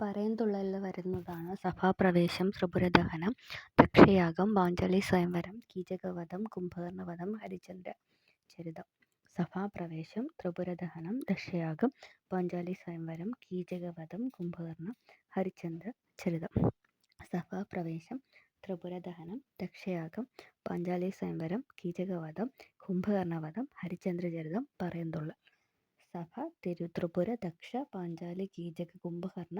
പറയൻതുള്ളലിൽ വരുന്നതാണ് സഭാപ്രവേശം, ത്രിപുരദഹനം, ദക്ഷയാഗം, പാഞ്ചാലി സ്വയംവരം, കീചകവധം, കുംഭകർണവധം, ഹരിശ്ചന്ദ്ര ചരിതം. സഭാപ്രവേശം, ത്രിപുരദഹനം, ദക്ഷയാഗം, പാഞ്ചാലി സ്വയംവരം, കീചകവധം, കുംഭകർണ, ഹരിശ്ചന്ദ്ര ചരിതം. സഭാപ്രവേശം, ത്രിപുരദഹനം, ദക്ഷയാഗം, പാഞ്ചാലി സ്വയംവരം, കീചകവധം, കുംഭകർണവധം, ഹരിശ്ചന്ദ്രചരിതം, പറയൻതുള്ളൽ. സഭ, ത്രിപുര, ദക്ഷ, പാഞ്ചാലി, കീചക, കുംഭകർണ,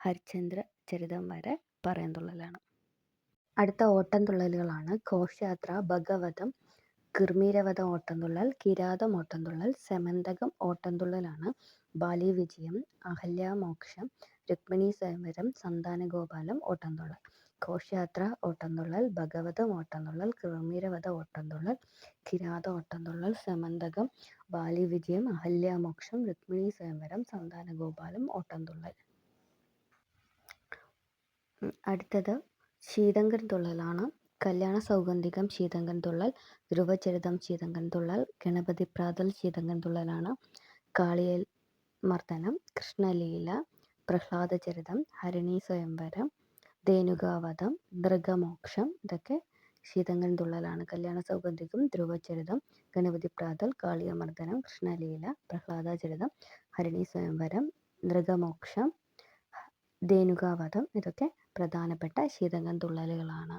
ഹരിശ്ചന്ദ്ര ചരിതം വരെ പറയൻതുള്ളലാണ്. അടുത്ത ഓട്ടംതുള്ളലുകളാണ് ഘോഷയാത്ര, ഭഗവതം, കിർമീരവധം ഓട്ടംതുള്ളൽ, കിരാതം ഓട്ടംതുള്ളൽ, സെമന്തകം ഓട്ടംതുള്ളലാണ്, ബാലിവിജയം, അഹല്യാമോക്ഷം, രുക്മിണീ സ്വയംവരം, സന്താനഗോപാലം ഓട്ടംതുള്ളൽ. ഘോഷയാത്ര ഓട്ടംതുള്ളൽ, ഭഗവതം ഓട്ടംതുള്ളൽ, കിർമീരവധം ഓട്ടംതുള്ളൽ, കിരാതം ഓട്ടംതുള്ളൽ, സെമന്തകം, ബാലിവിജയം, അഹല്യാമോക്ഷം, രുക്മിണീ സ്വയംവരം, സന്താനഗോപാലം ഓട്ടംതുള്ളൽ. അടുത്തത് ശീതങ്കൻ തുള്ളലാണ്. കല്യാണ സൗഗന്ധികം ശീതങ്കൻ തുള്ളൽ, ധ്രുവചരിതം ശീതങ്കൻ തുള്ളൽ, ഗണപതിപ്രാതൽ ശീതങ്കൻ തുള്ളലാണ്, കാളിയൽ മർദ്ദനം, കൃഷ്ണലീല, പ്രഹ്ലാദചരിതം, ഹരിണീ സ്വയംവരം, ധേനുകാവധം, നൃഗമോക്ഷം ഇതൊക്കെ ശീതങ്കൻ തുള്ളലാണ്. കല്യാണ സൗഗന്ധികം, ധ്രുവചരിതം, ഗണപതിപ്രാതൽ, കാളിയമർദ്ദനം, കൃഷ്ണലീല, പ്രഹ്ലാദചരിതം, ഹരിണീ സ്വയംവരം, നൃഗമോക്ഷം, ധേനുകാവധം ഇതൊക്കെ പ്രധാനപ്പെട്ട ശീതങ്കൻ തുള്ളലുകളാണ്.